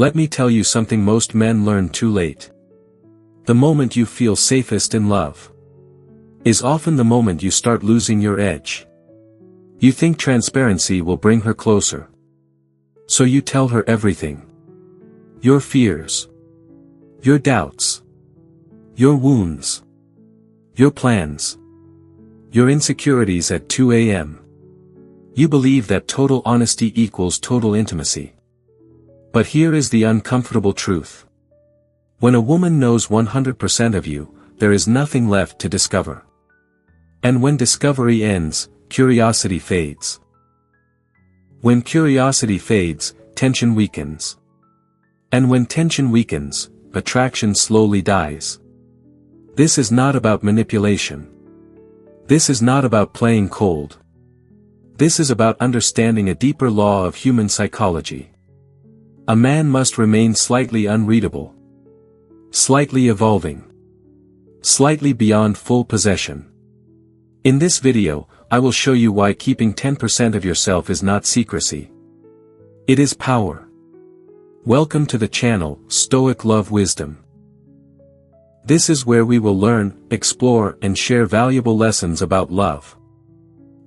Let me tell you something most men learn too late. The moment you feel safest in love is often the moment you start losing your edge. You think transparency will bring her closer. So you tell her everything. Your fears. Your doubts. Your wounds. Your plans. Your insecurities at 2 a.m. You believe that total honesty equals total intimacy. But here is the uncomfortable truth. When a woman knows 100% of you, there is nothing left to discover. And when discovery ends, curiosity fades. When curiosity fades, tension weakens. And when tension weakens, attraction slowly dies. This is not about manipulation. This is not about playing cold. This is about understanding a deeper law of human psychology. A man must remain slightly unreadable. Slightly evolving. Slightly beyond full possession. In this video, I will show you why keeping 10% of yourself is not secrecy. It is power. Welcome to the channel, Stoic Love Wisdom. This is where we will learn, explore, and share valuable lessons about love.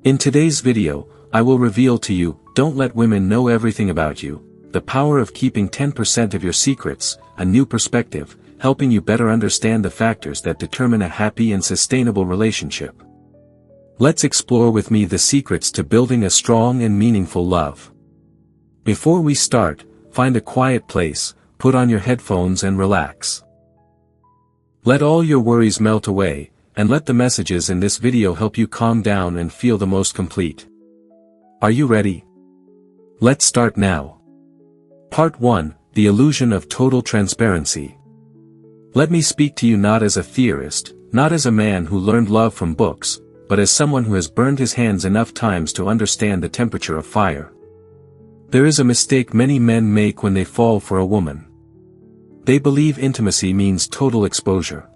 In today's video, I will reveal to you, don't let women know everything about you, the power of keeping 10% of your secrets, a new perspective, helping you better understand the factors that determine a happy and sustainable relationship. Let's explore with me the secrets to building a strong and meaningful love. Before we start, find a quiet place, put on your headphones and relax. Let all your worries melt away, and let the messages in this video help you calm down and feel the most complete. Are you ready? Let's start now. Part 1, The Illusion of Total Transparency. Let me speak to you not as a theorist, not as a man who learned love from books, but as someone who has burned his hands enough times to understand the temperature of fire. There is a mistake many men make when they fall for a woman. They believe intimacy means total exposure.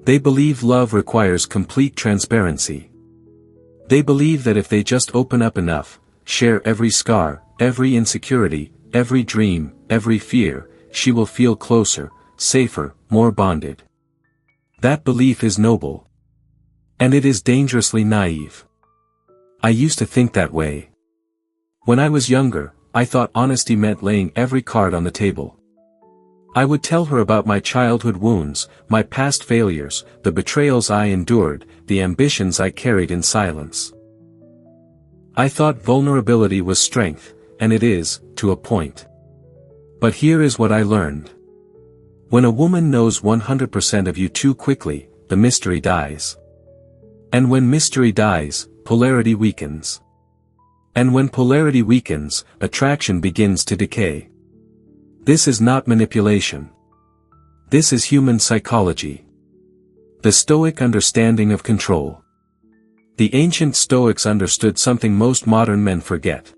They believe love requires complete transparency. They believe that if they just open up enough, share every scar, every insecurity, every dream, every fear, she will feel closer, safer, more bonded. That belief is noble. And it is dangerously naive. I used to think that way. When I was younger, I thought honesty meant laying every card on the table. I would tell her about my childhood wounds, my past failures, the betrayals I endured, the ambitions I carried in silence. I thought vulnerability was strength, and it is, to a point. But here is what I learned. When a woman knows 100% of you too quickly, the mystery dies. And when mystery dies, polarity weakens. And when polarity weakens, attraction begins to decay. This is not manipulation. This is human psychology. The Stoic understanding of control. The ancient Stoics understood something most modern men forget.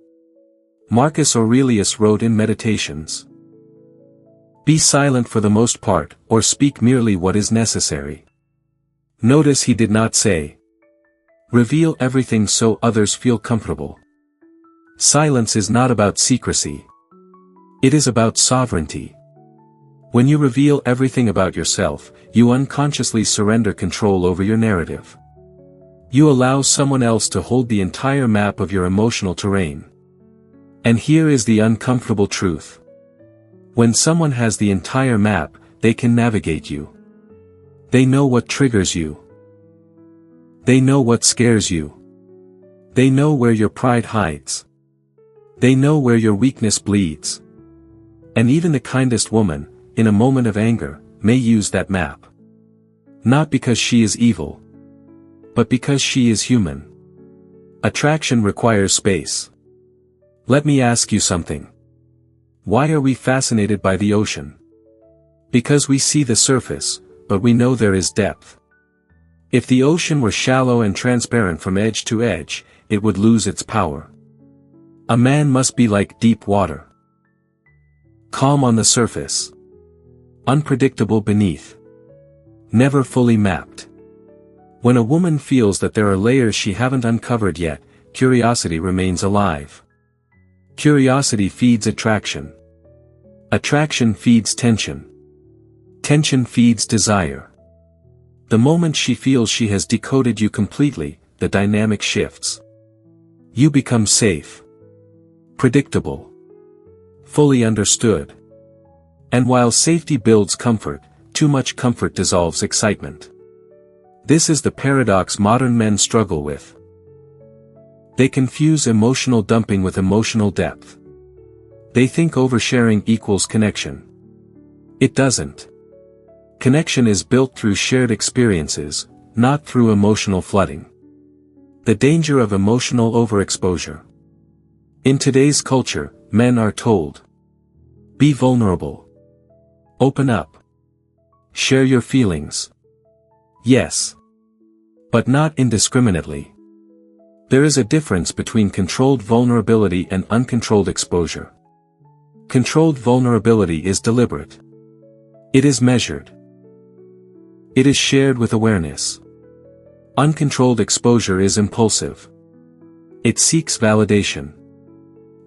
Marcus Aurelius wrote in Meditations, "Be silent for the most part, or speak merely what is necessary." Notice he did not say, "Reveal everything so others feel comfortable." Silence is not about secrecy. It is about sovereignty. When you reveal everything about yourself, you unconsciously surrender control over your narrative. You allow someone else to hold the entire map of your emotional terrain. And here is the uncomfortable truth. When someone has the entire map, they can navigate you. They know what triggers you. They know what scares you. They know where your pride hides. They know where your weakness bleeds. And even the kindest woman, in a moment of anger, may use that map. Not because she is evil, but because she is human. Attraction requires space. Let me ask you something. Why are we fascinated by the ocean? Because we see the surface, but we know there is depth. If the ocean were shallow and transparent from edge to edge, it would lose its power. A man must be like deep water. Calm on the surface. Unpredictable beneath. Never fully mapped. When a woman feels that there are layers she haven't uncovered yet, curiosity remains alive. Curiosity feeds attraction. Attraction feeds tension. Tension feeds desire. The moment she feels she has decoded you completely, the dynamic shifts. You become safe, predictable, fully understood. And while safety builds comfort, too much comfort dissolves excitement. This is the paradox modern men struggle with. They confuse emotional dumping with emotional depth. They think oversharing equals connection. It doesn't. Connection is built through shared experiences, not through emotional flooding. The danger of emotional overexposure. In today's culture, men are told, be vulnerable. Open up. Share your feelings. Yes. But not indiscriminately. There is a difference between controlled vulnerability and uncontrolled exposure. Controlled vulnerability is deliberate. It is measured. It is shared with awareness. Uncontrolled exposure is impulsive. It seeks validation.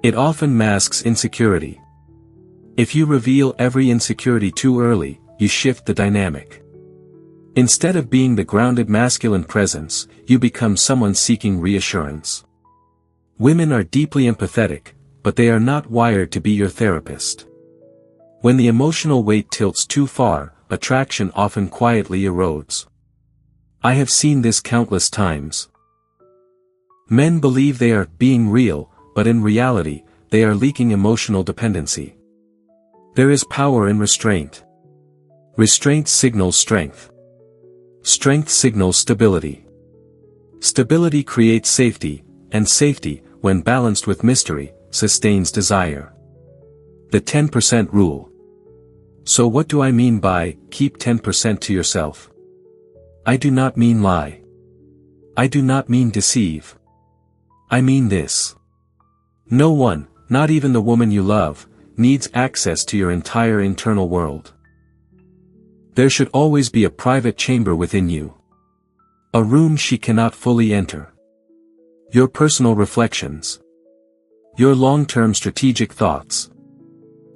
It often masks insecurity. If you reveal every insecurity too early, you shift the dynamic. Instead of being the grounded masculine presence, you become someone seeking reassurance. Women are deeply empathetic, but they are not wired to be your therapist. When the emotional weight tilts too far, attraction often quietly erodes. I have seen this countless times. Men believe they are being real, but in reality, they are leaking emotional dependency. There is power in restraint. Restraint signals strength. Strength signals stability. Stability creates safety, and safety, when balanced with mystery, sustains desire. The 10% rule. So what do I mean by, keep 10% to yourself? I do not mean lie. I do not mean deceive. I mean this. No one, not even the woman you love, needs access to your entire internal world. There should always be a private chamber within you. A room she cannot fully enter. Your personal reflections. Your long-term strategic thoughts.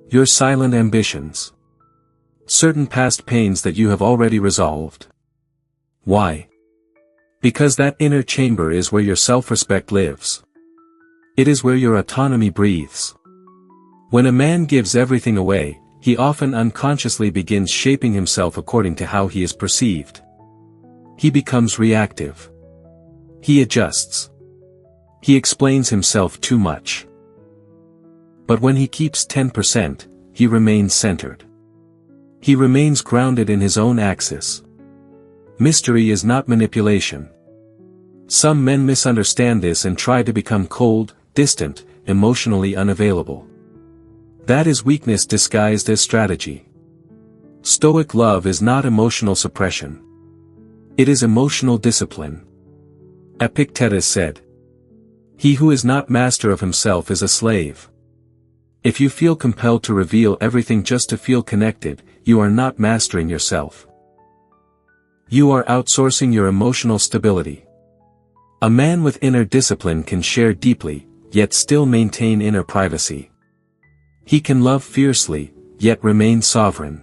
Your silent ambitions. Certain past pains that you have already resolved. Why? Because that inner chamber is where your self-respect lives. It is where your autonomy breathes. When a man gives everything away, he often unconsciously begins shaping himself according to how he is perceived. He becomes reactive. He adjusts. He explains himself too much. But when he keeps 10%, he remains centered. He remains grounded in his own axis. Mystery is not manipulation. Some men misunderstand this and try to become cold, distant, emotionally unavailable. That is weakness disguised as strategy. Stoic love is not emotional suppression. It is emotional discipline. Epictetus said, "He who is not master of himself is a slave." If you feel compelled to reveal everything just to feel connected, you are not mastering yourself. You are outsourcing your emotional stability. A man with inner discipline can share deeply, yet still maintain inner privacy. He can love fiercely, yet remain sovereign.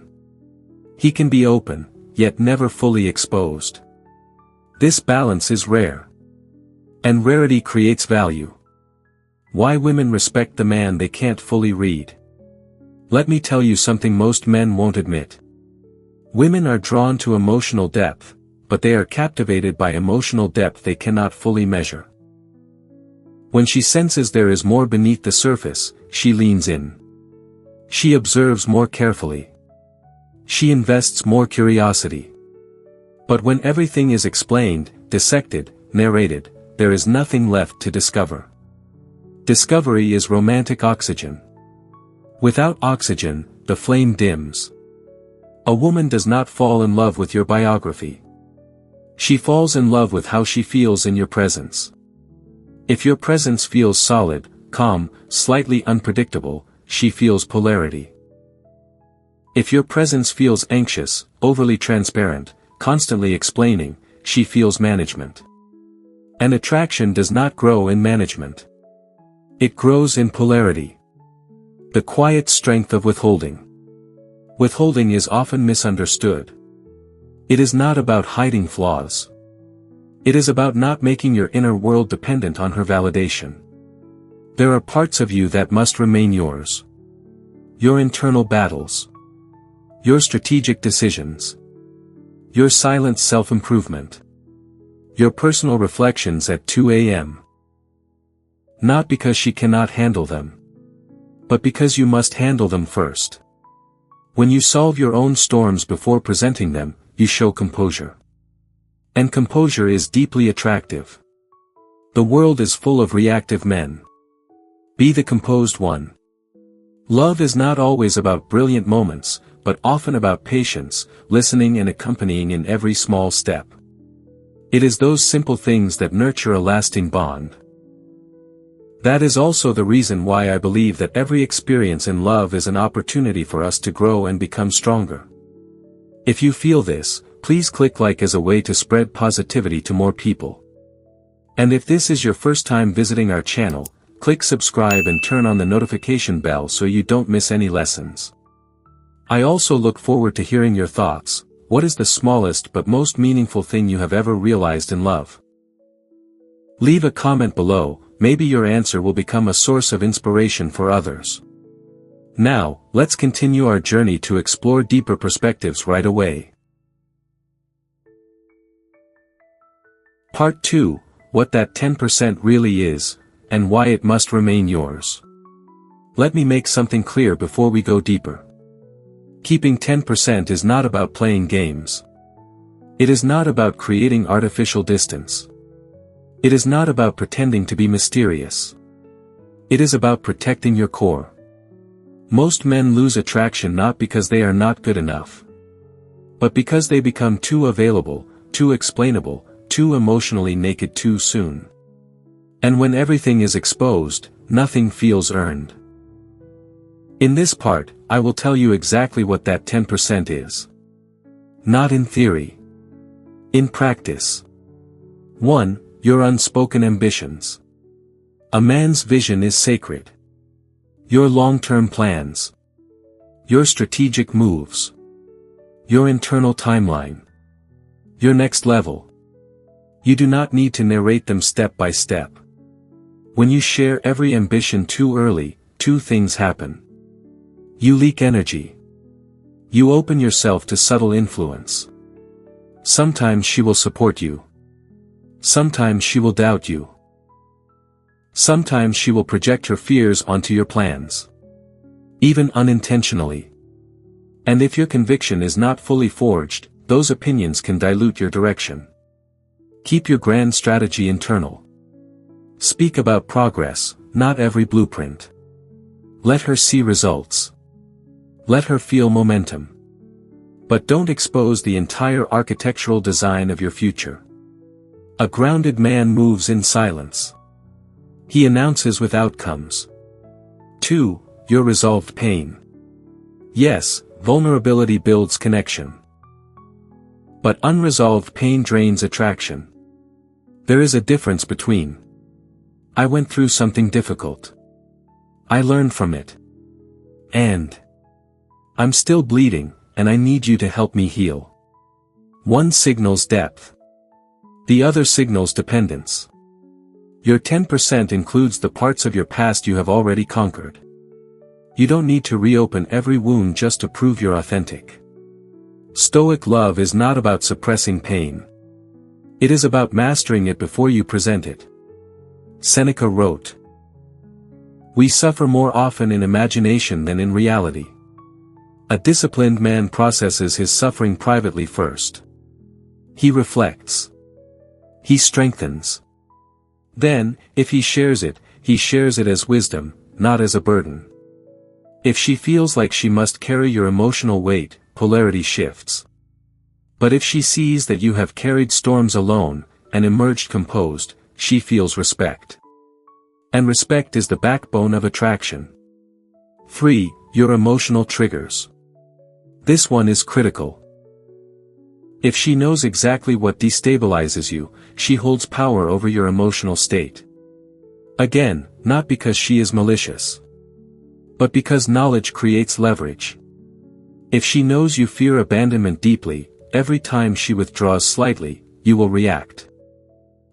He can be open, yet never fully exposed. This balance is rare. And rarity creates value. Why women respect the man they can't fully read. Let me tell you something most men won't admit. Women are drawn to emotional depth, but they are captivated by emotional depth they cannot fully measure. When she senses there is more beneath the surface, she leans in. She observes more carefully. She invests more curiosity. But when everything is explained, dissected, narrated, there is nothing left to discover. Discovery is romantic oxygen. Without oxygen, the flame dims. A woman does not fall in love with your biography. She falls in love with how she feels in your presence. If your presence feels solid, calm, slightly unpredictable, she feels polarity. If your presence feels anxious, overly transparent, constantly explaining, she feels management. An attraction does not grow in management. It grows in polarity. The quiet strength of withholding. Withholding is often misunderstood. It is not about hiding flaws. It is about not making your inner world dependent on her validation. There are parts of you that must remain yours. Your internal battles. Your strategic decisions. Your silent self-improvement. Your personal reflections at 2 a.m. Not because she cannot handle them, but because you must handle them first. When you solve your own storms before presenting them, you show composure. And composure is deeply attractive. The world is full of reactive men. Be the composed one. Love is not always about brilliant moments, but often about patience, listening and accompanying in every small step. It is those simple things that nurture a lasting bond. That is also the reason why I believe that every experience in love is an opportunity for us to grow and become stronger. If you feel this, please click like as a way to spread positivity to more people. And if this is your first time visiting our channel, click subscribe and turn on the notification bell so you don't miss any lessons. I also look forward to hearing your thoughts. What is the smallest but most meaningful thing you have ever realized in love? Leave a comment below, maybe your answer will become a source of inspiration for others. Now, let's continue our journey to explore deeper perspectives right away. Part 2, What that 10% really is, and why it must remain yours. Let me make something clear before we go deeper. Keeping 10% is not about playing games. It is not about creating artificial distance. It is not about pretending to be mysterious. It is about protecting your core. Most men lose attraction not because they are not good enough, but because they become too available, too explainable, too emotionally naked too soon. And when everything is exposed, nothing feels earned. In this part, I will tell you exactly what that 10% is. Not in theory. In practice. 1. Your unspoken ambitions. A man's vision is sacred. Your long-term plans. Your strategic moves. Your internal timeline. Your next level. You do not need to narrate them step by step. When you share every ambition too early, two things happen. You leak energy. You open yourself to subtle influence. Sometimes she will support you. Sometimes she will doubt you. Sometimes she will project her fears onto your plans. Even unintentionally. And if your conviction is not fully forged, those opinions can dilute your direction. Keep your grand strategy internal. Speak about progress, not every blueprint. Let her see results. Let her feel momentum. But don't expose the entire architectural design of your future. A grounded man moves in silence. He announces with outcomes. 2. Your resolved pain. Yes, vulnerability builds connection. But unresolved pain drains attraction. There is a difference between. I went through something difficult. I learned from it. And I'm still bleeding, and I need you to help me heal. One signals depth. The other signals dependence. Your 10% includes the parts of your past you have already conquered. You don't need to reopen every wound just to prove you're authentic. Stoic love is not about suppressing pain. It is about mastering it before you present it. Seneca wrote, "We suffer more often in imagination than in reality." A disciplined man processes his suffering privately first. He reflects. He strengthens. Then, if he shares it as wisdom, not as a burden. If she feels like she must carry your emotional weight, polarity shifts. But if she sees that you have carried storms alone, and emerged composed, she feels respect. And respect is the backbone of attraction. 3. Your emotional triggers. This one is critical. If she knows exactly what destabilizes you, she holds power over your emotional state. Again, not because she is malicious, but because knowledge creates leverage. If she knows you fear abandonment deeply, every time she withdraws slightly, you will react.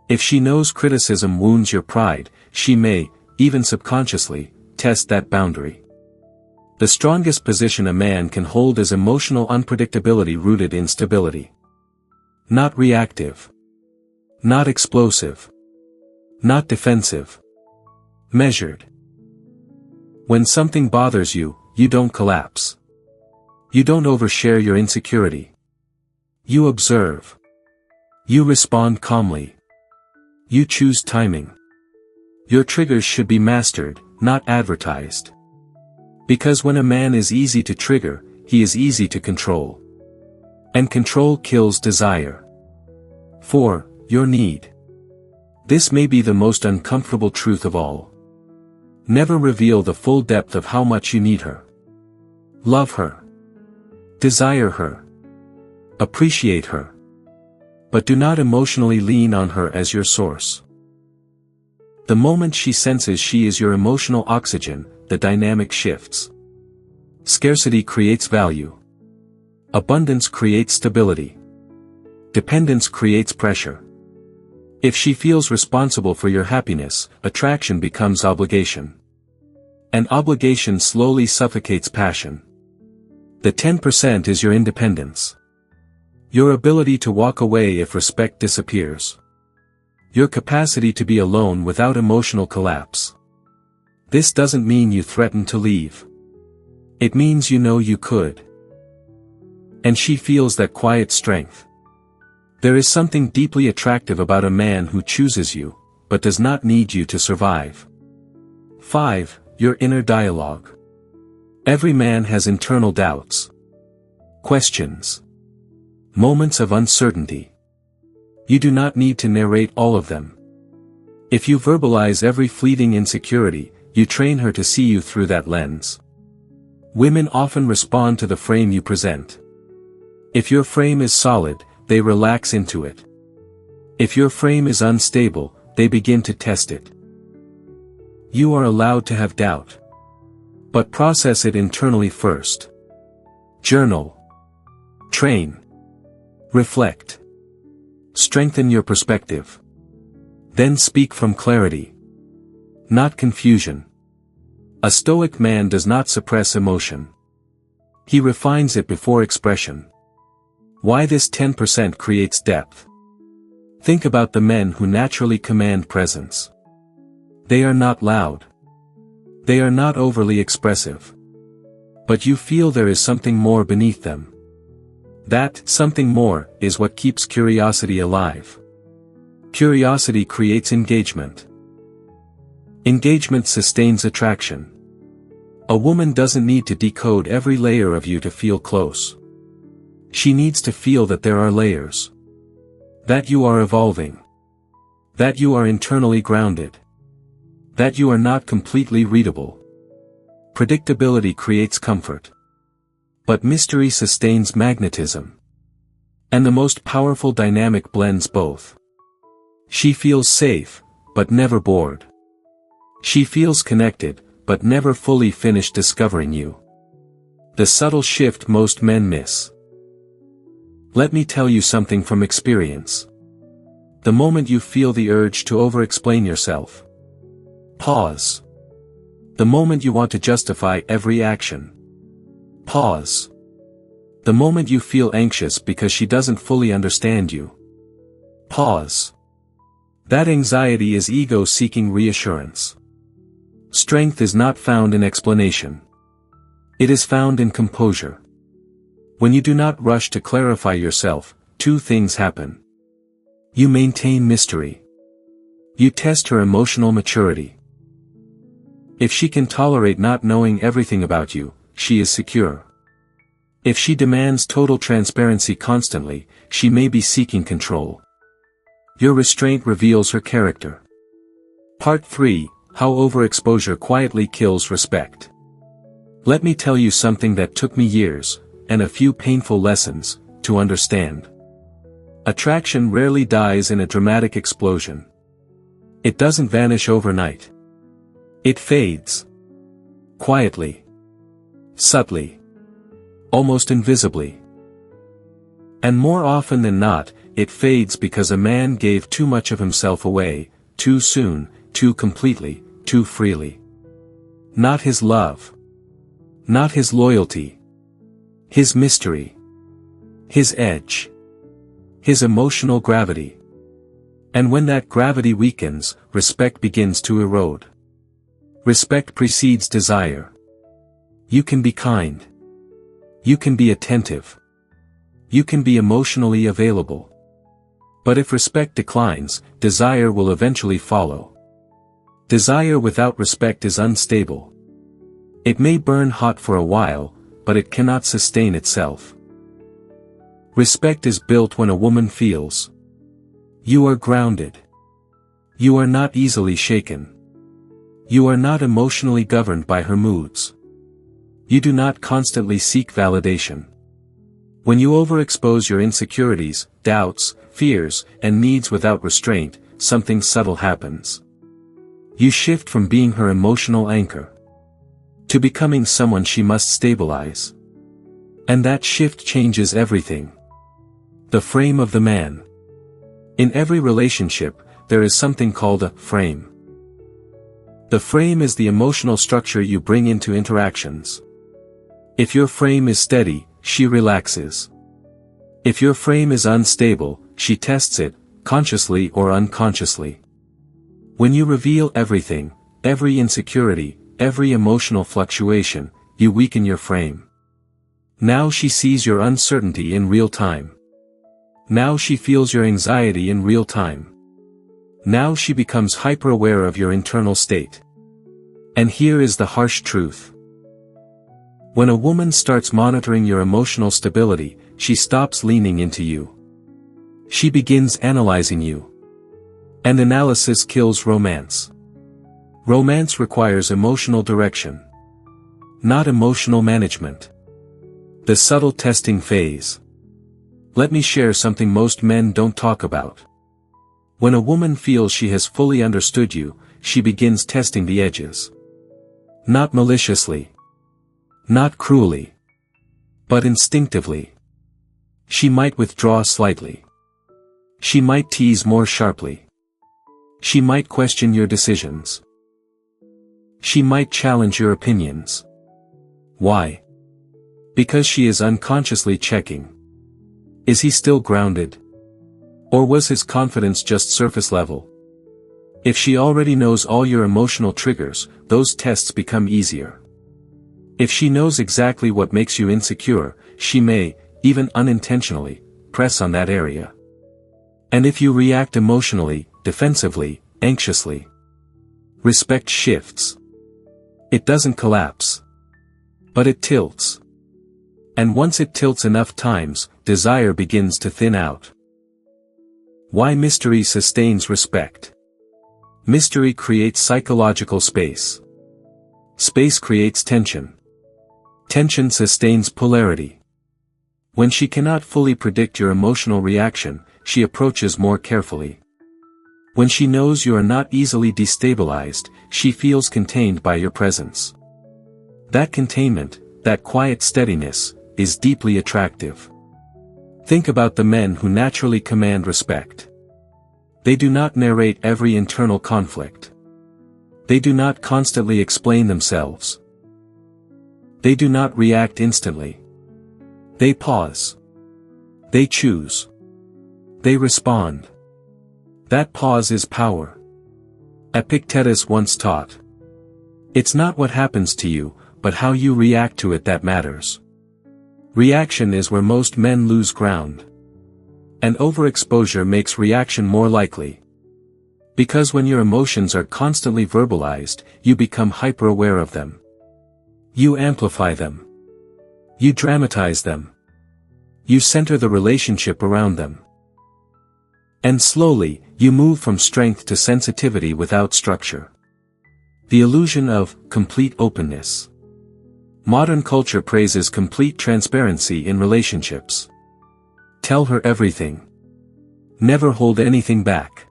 If she knows criticism wounds your pride, she may, even subconsciously, test that boundary. The strongest position a man can hold is emotional unpredictability rooted in stability. Not reactive. Not explosive. Not defensive. Measured. When something bothers you, you don't collapse. You don't overshare your insecurity. You observe. You respond calmly. You choose timing. Your triggers should be mastered, not advertised. Because when a man is easy to trigger, he is easy to control. And control kills desire. 4. Your need. This may be the most uncomfortable truth of all. Never reveal the full depth of how much you need her. Love her. Desire her. Appreciate her. But do not emotionally lean on her as your source. The moment she senses she is your emotional oxygen, the dynamic shifts. Scarcity creates value. Abundance creates stability. Dependence creates pressure. If she feels responsible for your happiness, attraction becomes obligation. And obligation slowly suffocates passion. The 10% is your independence. Your ability to walk away if respect disappears. Your capacity to be alone without emotional collapse. This doesn't mean you threaten to leave. It means you know you could. And she feels that quiet strength. There is something deeply attractive about a man who chooses you, but does not need you to survive. 5. Your inner dialogue. Every man has internal doubts. Questions. Moments of uncertainty. You do not need to narrate all of them. If you verbalize every fleeting insecurity, you train her to see you through that lens. Women often respond to the frame you present. If your frame is solid, they relax into it. If your frame is unstable, they begin to test it. You are allowed to have doubt. But process it internally first. Journal. Train. Reflect. Strengthen your perspective. Then speak from clarity. Not confusion. A Stoic man does not suppress emotion. He refines it before expression. Why this 10% creates depth? Think about the men who naturally command presence. They are not loud. They are not overly expressive. But you feel there is something more beneath them. That something more is what keeps curiosity alive. Curiosity creates engagement. Engagement sustains attraction. A woman doesn't need to decode every layer of you to feel close. She needs to feel that there are layers. That you are evolving. That you are internally grounded. That you are not completely readable. Predictability creates comfort. But mystery sustains magnetism. And the most powerful dynamic blends both. She feels safe, but never bored. She feels connected, but never fully finished discovering you. The subtle shift most men miss. Let me tell you something from experience. The moment you feel the urge to over-explain yourself. Pause. The moment you want to justify every action. Pause. The moment you feel anxious because she doesn't fully understand you. Pause. That anxiety is ego seeking reassurance. Strength is not found in explanation. It is found in composure. When you do not rush to clarify yourself, two things happen. You maintain mystery. You test her emotional maturity. If she can tolerate not knowing everything about you, she is secure. If she demands total transparency constantly, she may be seeking control. Your restraint reveals her character. Part 3. How overexposure quietly kills respect. Let me tell you something that took me years, and a few painful lessons, to understand. Attraction rarely dies in a dramatic explosion. It doesn't vanish overnight. It fades. Quietly. Subtly. Almost invisibly. And more often than not, it fades because a man gave too much of himself away, too soon, too completely, too freely. Not his love. Not his loyalty. His mystery. His edge. His emotional gravity. And when that gravity weakens, respect begins to erode. Respect precedes desire. You can be kind. You can be attentive. You can be emotionally available. But if respect declines, desire will eventually follow. Desire without respect is unstable. It may burn hot for a while, but it cannot sustain itself. Respect is built when a woman feels. You are grounded. You are not easily shaken. You are not emotionally governed by her moods. You do not constantly seek validation. When you overexpose your insecurities, doubts, fears, and needs without restraint, something subtle happens. You shift from being her emotional anchor to becoming someone she must stabilize. And that shift changes everything. The frame of the man. In every relationship, there is something called a frame. The frame is the emotional structure you bring into interactions. If your frame is steady, she relaxes. If your frame is unstable, she tests it, consciously or unconsciously. When you reveal everything, every insecurity, every emotional fluctuation, you weaken your frame. Now she sees your uncertainty in real time. Now she feels your anxiety in real time. Now she becomes hyper-aware of your internal state. And here is the harsh truth. When a woman starts monitoring your emotional stability, she stops leaning into you. She begins analyzing you. And analysis kills romance. Romance requires emotional direction. Not emotional management. The subtle testing phase. Let me share something most men don't talk about. When a woman feels she has fully understood you, she begins testing the edges. Not maliciously. Not cruelly. But instinctively. She might withdraw slightly. She might tease more sharply. She might question your decisions. She might challenge your opinions. Why? Because she is unconsciously checking. Is he still grounded? Or was his confidence just surface level? If she already knows all your emotional triggers, those tests become easier. If she knows exactly what makes you insecure, she may, even unintentionally, press on that area. And if you react emotionally, defensively, anxiously, respect shifts. It doesn't collapse. But it tilts. And once it tilts enough times, desire begins to thin out. Why mystery sustains respect? Mystery creates psychological space. Space creates tension. Tension sustains polarity. When she cannot fully predict your emotional reaction, she approaches more carefully. When she knows you are not easily destabilized, she feels contained by your presence. That containment, that quiet steadiness, is deeply attractive. Think about the men who naturally command respect. They do not narrate every internal conflict. They do not constantly explain themselves. They do not react instantly. They pause. They choose. They respond. That pause is power. Epictetus once taught. It's not what happens to you, but how you react to it that matters. Reaction is where most men lose ground. And overexposure makes reaction more likely. Because when your emotions are constantly verbalized, you become hyper-aware of them. You amplify them. You dramatize them. You center the relationship around them. And slowly, you move from strength to sensitivity without structure. The illusion of complete openness. Modern culture praises complete transparency in relationships. Tell her everything. Never hold anything back.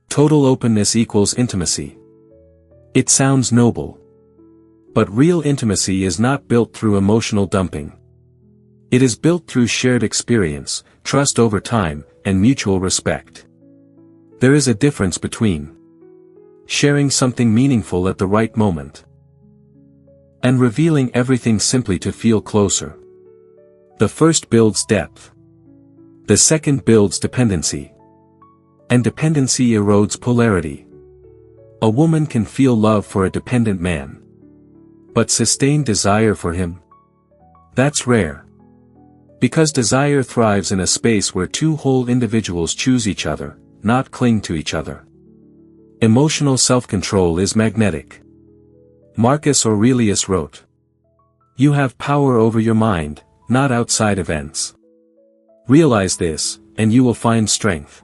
Total openness equals intimacy. It sounds noble. But real intimacy is not built through emotional dumping. It is built through shared experience, trust over time, and mutual respect. There is a difference between sharing something meaningful at the right moment and revealing everything simply to feel closer. The first builds depth. The second builds dependency. And dependency erodes polarity. A woman can feel love for a dependent man, but sustain desire for him? That's rare. Because desire thrives in a space where two whole individuals choose each other, not cling to each other. Emotional self-control is magnetic. Marcus Aurelius wrote, "You have power over your mind, not outside events. Realize this, and you will find strength."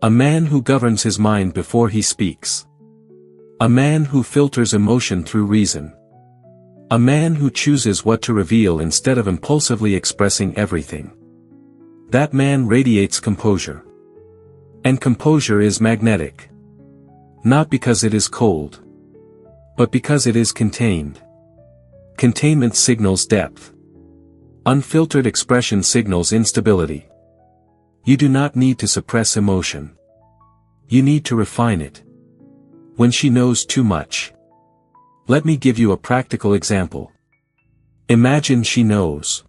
A man who governs his mind before he speaks. A man who filters emotion through reason. A man who chooses what to reveal instead of impulsively expressing everything. That man radiates composure. And composure is magnetic. Not because it is cold, but because it is contained. Containment signals depth. Unfiltered expression signals instability. You do not need to suppress emotion. You need to refine it. When she knows too much. Let me give you a practical example. Imagine she knows.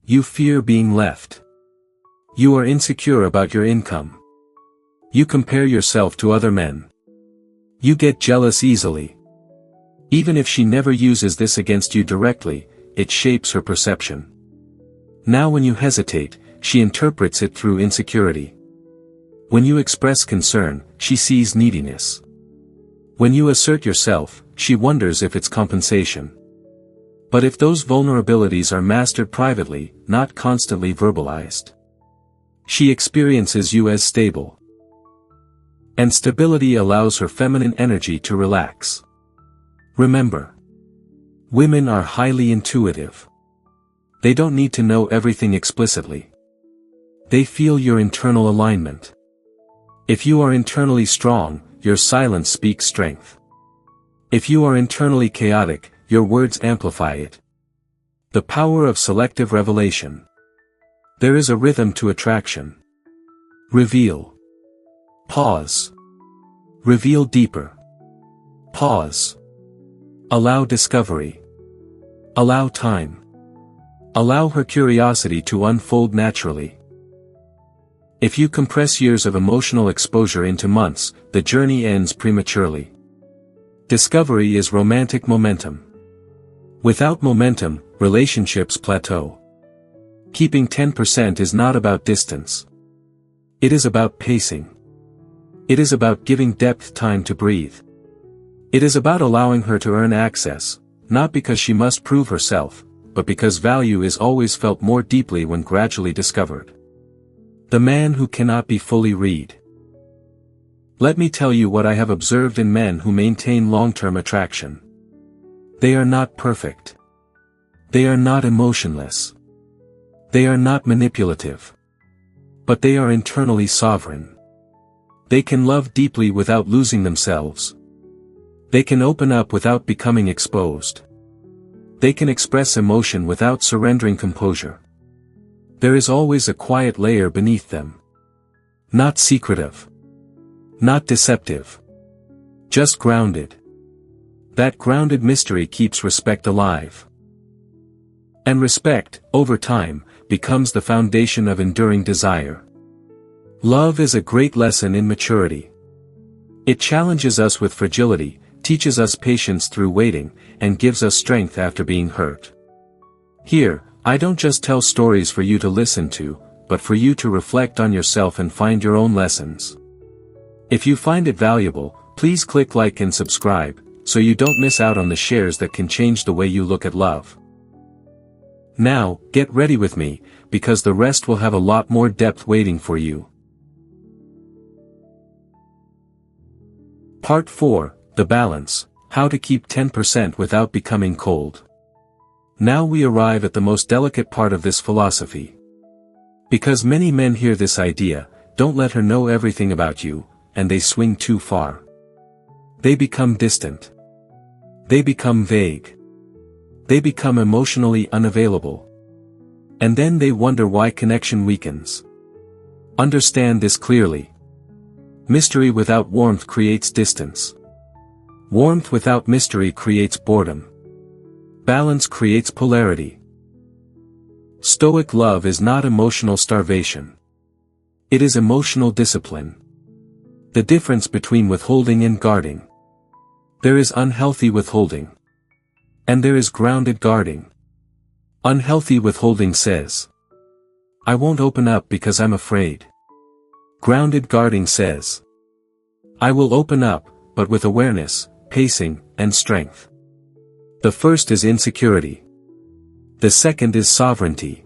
You fear being left. You are insecure about your income. You compare yourself to other men. You get jealous easily. Even if she never uses this against you directly, it shapes her perception. Now when you hesitate, she interprets it through insecurity. When you express concern, she sees neediness. When you assert yourself, she wonders if it's compensation. But if those vulnerabilities are mastered privately, not constantly verbalized, she experiences you as stable. And stability allows her feminine energy to relax. Remember, women are highly intuitive. They don't need to know everything explicitly. They feel your internal alignment. If you are internally strong, your silence speaks strength. If you are internally chaotic, your words amplify it. The power of selective revelation. There is a rhythm to attraction. Reveal. Pause. Reveal deeper. Pause. Allow discovery. Allow time. Allow her curiosity to unfold naturally. If you compress years of emotional exposure into months, the journey ends prematurely. Discovery is romantic momentum. Without momentum, relationships plateau. Keeping 10% is not about distance. It is about pacing. It is about giving depth time to breathe. It is about allowing her to earn access, not because she must prove herself, but because value is always felt more deeply when gradually discovered. The man who cannot be fully read. Let me tell you what I have observed in men who maintain long-term attraction. They are not perfect. They are not emotionless. They are not manipulative. But they are internally sovereign. They can love deeply without losing themselves. They can open up without becoming exposed. They can express emotion without surrendering composure. There is always a quiet layer beneath them. Not secretive. Not deceptive. Just grounded. That grounded mystery keeps respect alive. And respect, over time, becomes the foundation of enduring desire. Love is a great lesson in maturity. It challenges us with fragility, teaches us patience through waiting, and gives us strength after being hurt. Here, I don't just tell stories for you to listen to, but for you to reflect on yourself and find your own lessons. If you find it valuable, please click like and subscribe, so you don't miss out on the shares that can change the way you look at love. Now, get ready with me, because the rest will have a lot more depth waiting for you. Part 4, The Balance, How to Keep 10% Without Becoming Cold. Now we arrive at the most delicate part of this philosophy. Because many men hear this idea, don't let her know everything about you, and they swing too far. They become distant. They become vague. They become emotionally unavailable. And then they wonder why connection weakens. Understand this clearly. Mystery without warmth creates distance. Warmth without mystery creates boredom. Balance creates polarity. Stoic love is not emotional starvation. It is emotional discipline. The difference between withholding and guarding. There is unhealthy withholding. And there is grounded guarding. Unhealthy withholding says, I won't open up because I'm afraid. Grounded guarding says, I will open up, but with awareness, pacing, and strength. The first is insecurity. The second is sovereignty.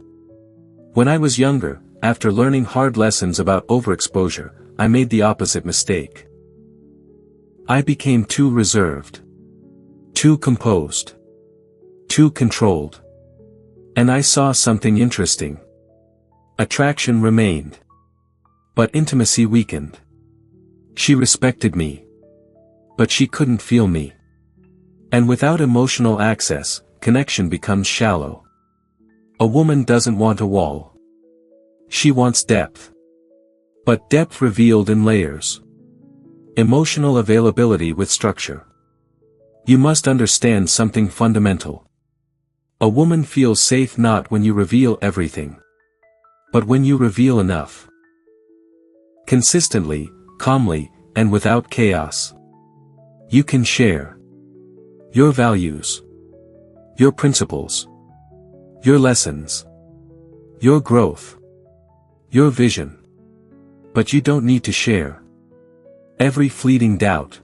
When I was younger, after learning hard lessons about overexposure, I made the opposite mistake. I became too reserved. Too composed. Too controlled. And I saw something interesting. Attraction remained. But intimacy weakened. She respected me. But she couldn't feel me. And without emotional access, connection becomes shallow. A woman doesn't want a wall. She wants depth. But depth revealed in layers. Emotional availability with structure. You must understand something fundamental. A woman feels safe not when you reveal everything, but when you reveal enough. Consistently, calmly, and without chaos. You can share your values, your principles, your lessons, your growth, your vision. But you don't need to share every fleeting doubt,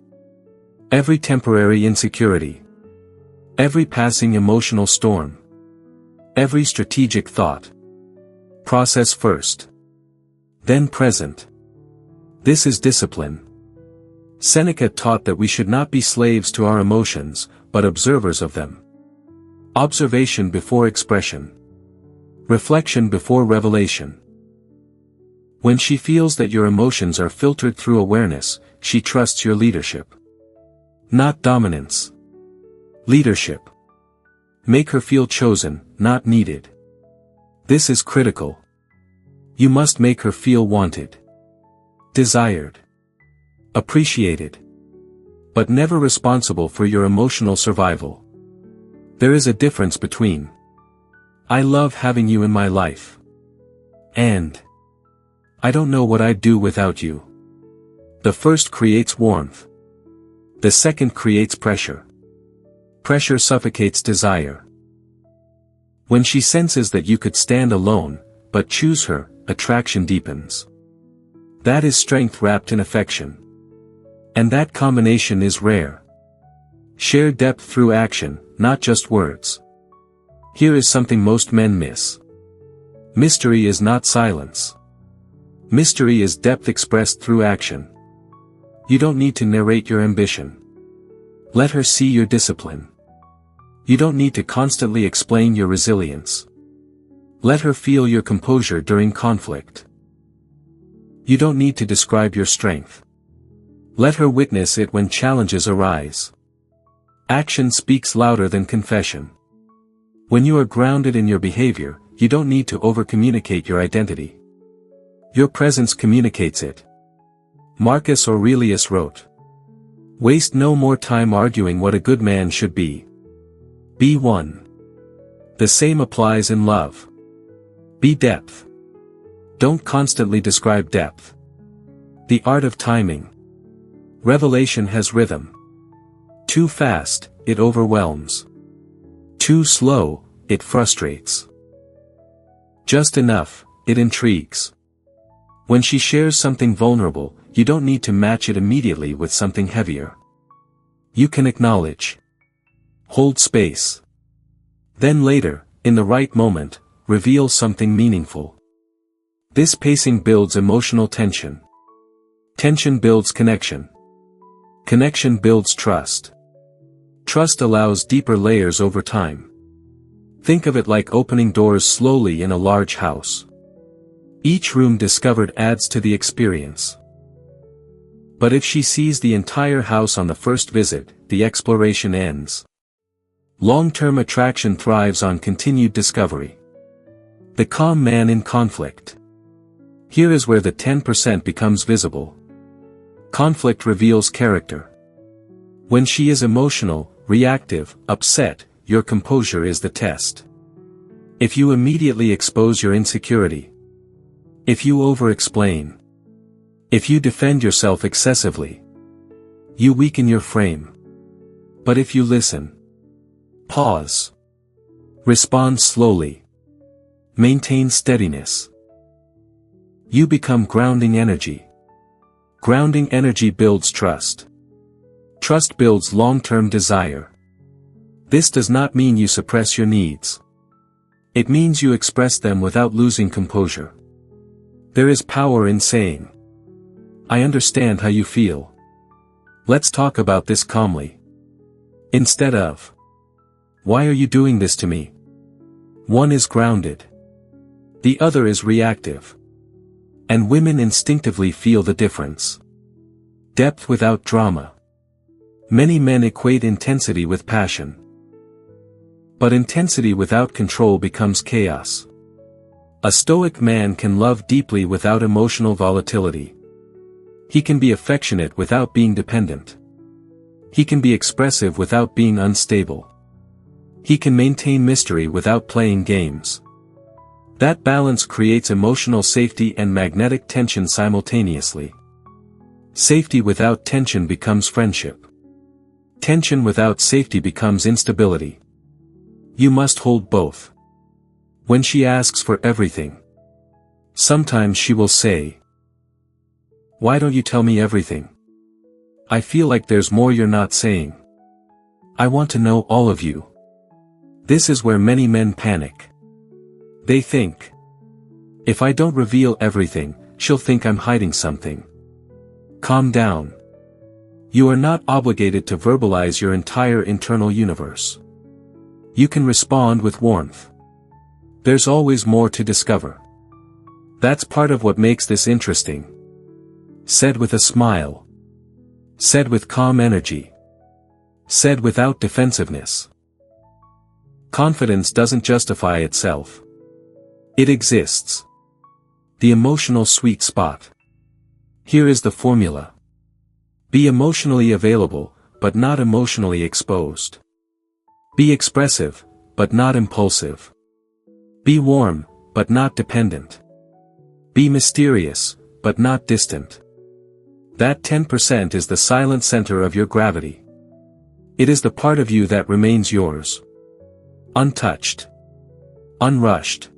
every temporary insecurity, every passing emotional storm, every strategic thought. Process first, then present. This is discipline. Seneca taught that we should not be slaves to our emotions, but observers of them. Observation before expression. Reflection before revelation. When she feels that your emotions are filtered through awareness, she trusts your leadership. Not dominance. Leadership. Make her feel chosen, not needed. This is critical. You must make her feel wanted. Desired. Appreciated. But never responsible for your emotional survival. There is a difference between I love having you in my life and I don't know what I'd do without you. The first creates warmth. The second creates pressure. Pressure suffocates desire. When she senses that you could stand alone, but choose her, attraction deepens. That is strength wrapped in affection. And that combination is rare. Share depth through action, not just words. Here is something most men miss. Mystery is not silence. Mystery is depth expressed through action. You don't need to narrate your ambition. Let her see your discipline. You don't need to constantly explain your resilience. Let her feel your composure during conflict. You don't need to describe your strength. Let her witness it when challenges arise. Action speaks louder than confession. When you are grounded in your behavior, you don't need to over-communicate your identity. Your presence communicates it. Marcus Aurelius wrote, "Waste no more time arguing what a good man should be. Be one." The same applies in love. Be depth. Don't constantly describe depth. The art of timing. Revelation has rhythm. Too fast, it overwhelms. Too slow, it frustrates. Just enough, it intrigues. When she shares something vulnerable, you don't need to match it immediately with something heavier. You can acknowledge. Hold space. Then later, in the right moment, reveal something meaningful. This pacing builds emotional tension. Tension builds connection. Connection builds trust. Trust allows deeper layers over time. Think of it like opening doors slowly in a large house. Each room discovered adds to the experience. But if she sees the entire house on the first visit, the exploration ends. Long-term attraction thrives on continued discovery. The calm man in conflict. Here is where the 10% becomes visible. Conflict reveals character. When she is emotional, reactive, upset, your composure is the test. If you immediately expose your insecurity, if you over-explain, if you defend yourself excessively, you weaken your frame. But if you listen, pause, respond slowly, maintain steadiness, you become grounding energy. Grounding energy builds trust. Trust builds long-term desire. This does not mean you suppress your needs. It means you express them without losing composure. There is power in saying, "I understand how you feel. Let's talk about this calmly." Instead of, "Why are you doing this to me?" One is grounded. The other is reactive. And women instinctively feel the difference. Depth without drama. Many men equate intensity with passion. But intensity without control becomes chaos. A Stoic man can love deeply without emotional volatility. He can be affectionate without being dependent. He can be expressive without being unstable. He can maintain mystery without playing games. That balance creates emotional safety and magnetic tension simultaneously. Safety without tension becomes friendship. Tension without safety becomes instability. You must hold both. When she asks for everything, sometimes she will say, "Why don't you tell me everything? I feel like there's more you're not saying. I want to know all of you." This is where many men panic. They think, "If I don't reveal everything, she'll think I'm hiding something." Calm down. You are not obligated to verbalize your entire internal universe. You can respond with warmth. There's always more to discover. That's part of what makes this interesting. Said with a smile. Said with calm energy. Said without defensiveness. Confidence doesn't justify itself. It exists. The emotional sweet spot. Here is the formula. Be emotionally available, but not emotionally exposed. Be expressive, but not impulsive. Be warm, but not dependent. Be mysterious, but not distant. That 10% is the silent center of your gravity. It is the part of you that remains yours. Untouched. Unrushed.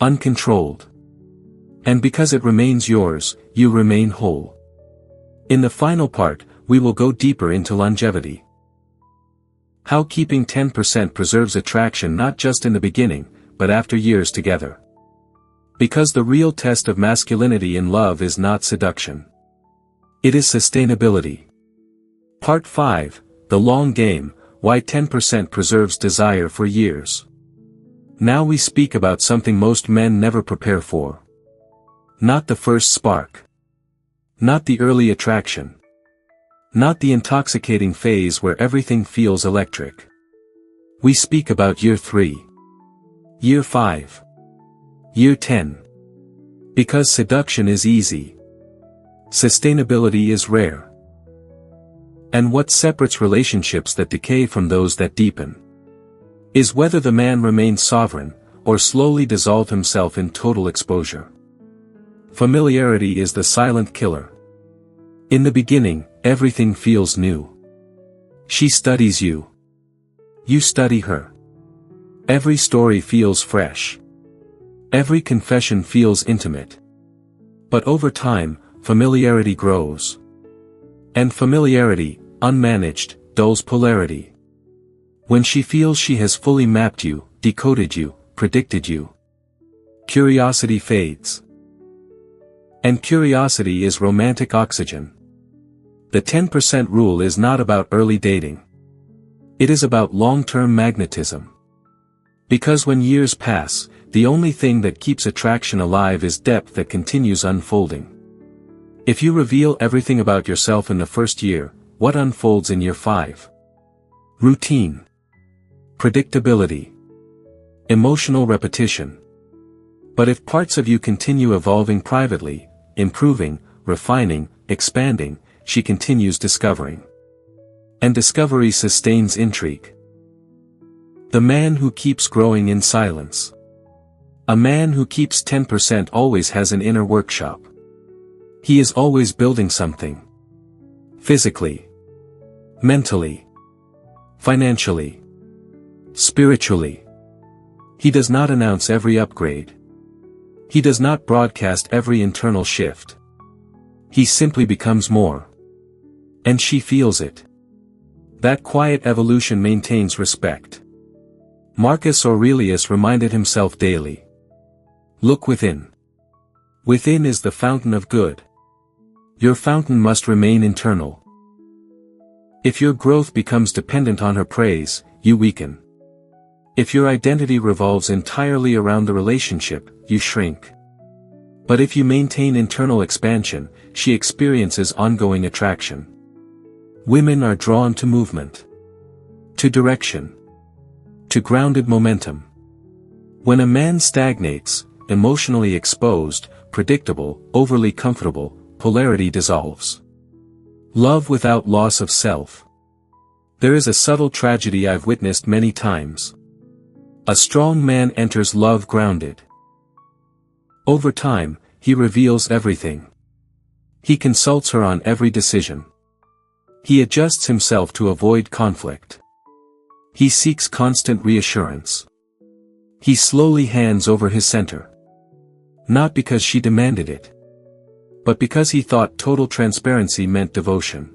Uncontrolled. And because it remains yours, you remain whole. In the final part, we will go deeper into longevity. How keeping 10% preserves attraction not just in the beginning, but after years together. Because the real test of masculinity in love is not seduction. It is sustainability. Part 5, The Long Game, Why 10% Preserves Desire for Years. Now we speak about something most men never prepare for. Not the first spark. Not the early attraction. Not the intoxicating phase where everything feels electric. We speak about year 3. Year 5. Year 10. Because seduction is easy. Sustainability is rare. And what separates relationships that decay from those that deepen is whether the man remains sovereign, or slowly dissolve himself in total exposure. Familiarity is the silent killer. In the beginning, everything feels new. She studies you. You study her. Every story feels fresh. Every confession feels intimate. But over time, familiarity grows. And familiarity, unmanaged, dulls polarity. When she feels she has fully mapped you, decoded you, predicted you, curiosity fades. And curiosity is romantic oxygen. The 10% rule is not about early dating. It is about long-term magnetism. Because when years pass, the only thing that keeps attraction alive is depth that continues unfolding. If you reveal everything about yourself in the first year, what unfolds in year 5? Routine. predictability, emotional repetition. But if parts of you continue evolving privately, improving, refining, expanding, she continues discovering. And discovery sustains intrigue. The man who keeps growing in silence. A man who keeps 10% always has an inner workshop. He is always building something. Physically, mentally, financially, spiritually. He does not announce every upgrade. He does not broadcast every internal shift. He simply becomes more. And she feels it. That quiet evolution maintains respect. Marcus Aurelius reminded himself daily. Look within. Within is the fountain of good. Your fountain must remain internal. If your growth becomes dependent on her praise, you weaken. If your identity revolves entirely around the relationship, you shrink. But if you maintain internal expansion, she experiences ongoing attraction. Women are drawn to movement, to direction, to grounded momentum. When a man stagnates, emotionally exposed, predictable, overly comfortable, polarity dissolves. Love without loss of self. There is a subtle tragedy I've witnessed many times. A strong man enters love grounded. Over time, he reveals everything. He consults her on every decision. He adjusts himself to avoid conflict. He seeks constant reassurance. He slowly hands over his center. Not because she demanded it, but because he thought total transparency meant devotion.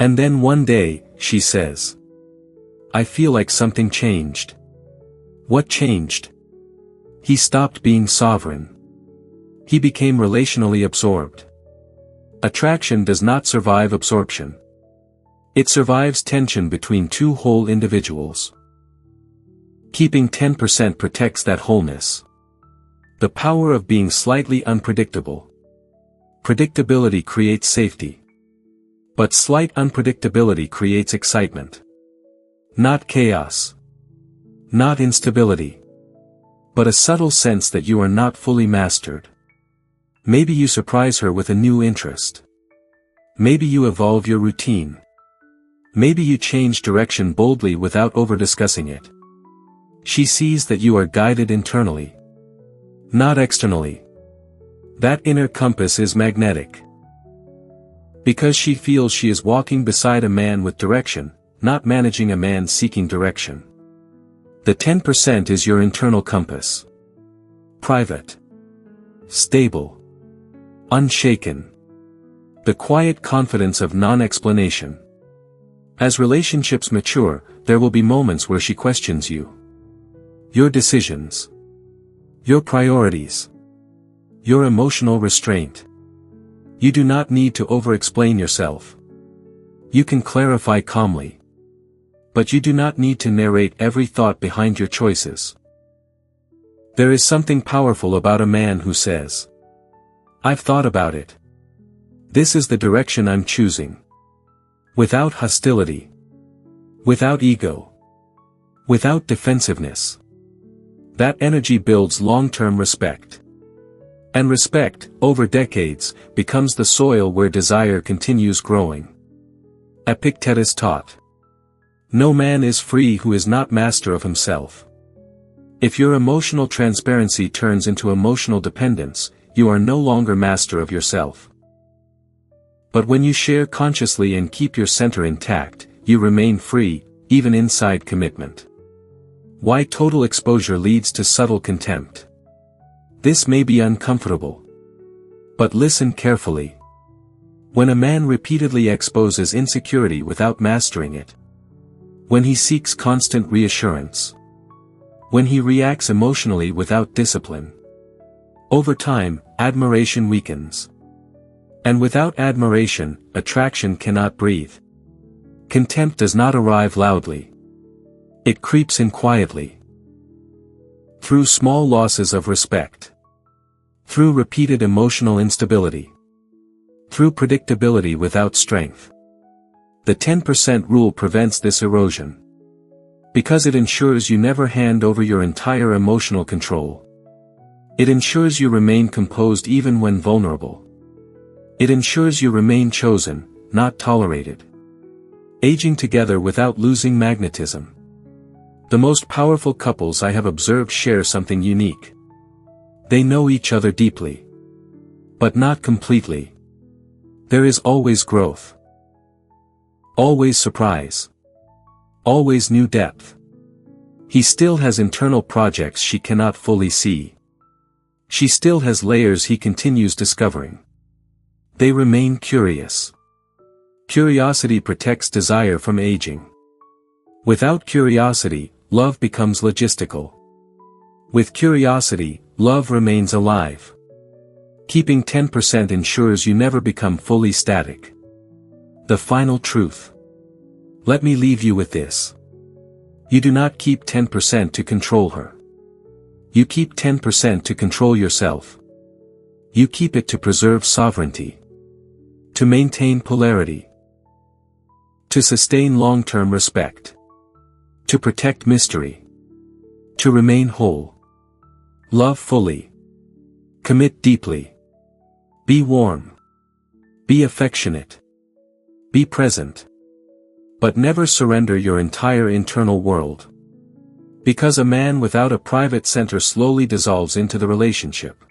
And then one day, she says, "I feel like something changed." What changed? He stopped being sovereign. He became relationally absorbed. Attraction does not survive absorption. It survives tension between two whole individuals. Keeping 10% protects that wholeness. The power of being slightly unpredictable. Predictability creates safety. But slight unpredictability creates excitement. Not chaos. Not instability. But a subtle sense that you are not fully mastered. Maybe you surprise her with a new interest. Maybe you evolve your routine. Maybe you change direction boldly without over-discussing it. She sees that you are guided internally, not externally. That inner compass is magnetic. Because she feels she is walking beside a man with direction, not managing a man seeking direction. The 10% is your internal compass. Private. Stable. Unshaken. The quiet confidence of non-explanation. As relationships mature, there will be moments where she questions you. Your decisions. Your priorities. Your emotional restraint. You do not need to over-explain yourself. You can clarify calmly. But you do not need to narrate every thought behind your choices. There is something powerful about a man who says, "I've thought about it. This is the direction I'm choosing." Without hostility. Without ego. Without defensiveness. That energy builds long-term respect. And respect, over decades, becomes the soil where desire continues growing. Epictetus taught, "No man is free who is not master of himself." If your emotional transparency turns into emotional dependence, you are no longer master of yourself. But when you share consciously and keep your center intact, you remain free, even inside commitment. Why total exposure leads to subtle contempt. This may be uncomfortable. But listen carefully. When a man repeatedly exposes insecurity without mastering it, when he seeks constant reassurance, when he reacts emotionally without discipline, over time, admiration weakens. And without admiration, attraction cannot breathe. Contempt does not arrive loudly. It creeps in quietly. Through small losses of respect. Through repeated emotional instability. Through predictability without strength. The 10% rule prevents this erosion. Because it ensures you never hand over your entire emotional control. It ensures you remain composed even when vulnerable. It ensures you remain chosen, not tolerated. Aging together without losing magnetism. The most powerful couples I have observed share something unique. They know each other deeply. But not completely. There is always growth. Always surprise. Always new depth. He still has internal projects she cannot fully see. She still has layers he continues discovering. They remain curious. Curiosity protects desire from aging. Without curiosity, love becomes logistical. With curiosity, love remains alive. Keeping 10% ensures you never become fully static. The final truth. Let me leave you with this. You do not keep 10% to control her. You keep 10% to control yourself. You keep it to preserve sovereignty. To maintain polarity. To sustain long-term respect. To protect mystery. To remain whole. Love fully. Commit deeply. Be warm. Be affectionate. Be present. But never surrender your entire internal world. Because a man without a private center slowly dissolves into the relationship.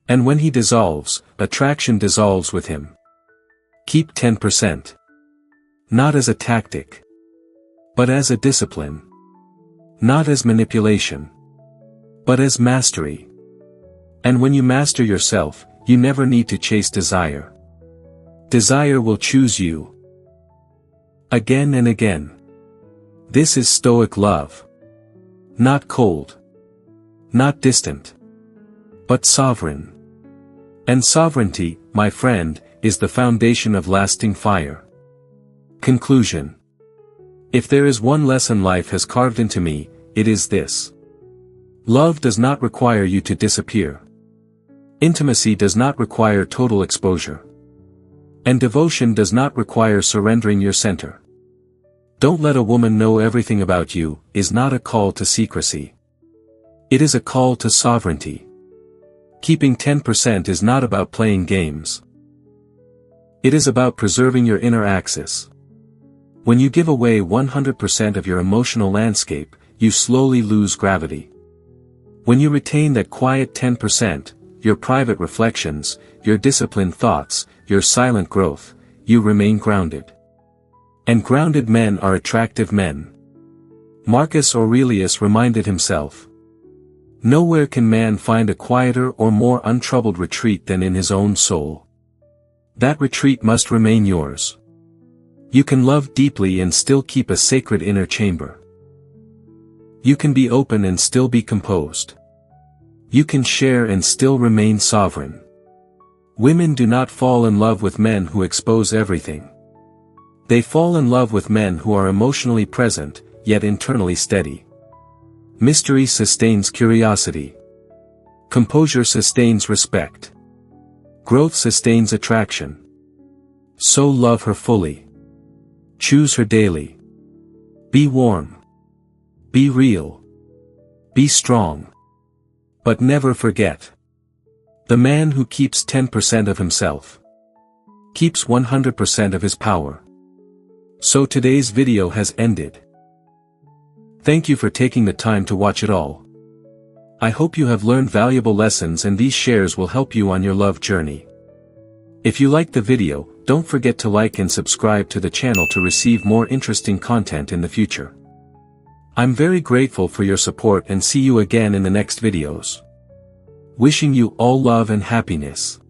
And when he dissolves, attraction dissolves with him. Keep 10%. Not as a tactic. But as a discipline. Not as manipulation. But as mastery. And when you master yourself, you never need to chase desire. Desire will choose you. Again and again. This is Stoic love. Not cold. Not distant. But sovereign. And sovereignty, my friend, is the foundation of lasting fire. Conclusion. If there is one lesson life has carved into me, it is this. Love does not require you to disappear. Intimacy does not require total exposure. And devotion does not require surrendering your center. Don't let a woman know everything about you is not a call to secrecy. It is a call to sovereignty. Keeping 10% is not about playing games. It is about preserving your inner axis. When you give away 100% of your emotional landscape, you slowly lose gravity. When you retain that quiet 10%, your private reflections, your disciplined thoughts, your silent growth, you remain grounded. And grounded men are attractive men. Marcus Aurelius reminded himself. Nowhere can man find a quieter or more untroubled retreat than in his own soul. That retreat must remain yours. You can love deeply and still keep a sacred inner chamber. You can be open and still be composed. You can share and still remain sovereign. Women do not fall in love with men who expose everything. They fall in love with men who are emotionally present, yet internally steady. Mystery sustains curiosity. Composure sustains respect. Growth sustains attraction. So love her fully. Choose her daily. Be warm. Be real. Be strong. But never forget. The man who keeps 10% of himself keeps 100% of his power. So today's video has ended. Thank you for taking the time to watch it all. I hope you have learned valuable lessons and these shares will help you on your love journey. If you liked the video, don't forget to like and subscribe to the channel to receive more interesting content in the future. I'm very grateful for your support and see you again in the next videos. Wishing you all love and happiness.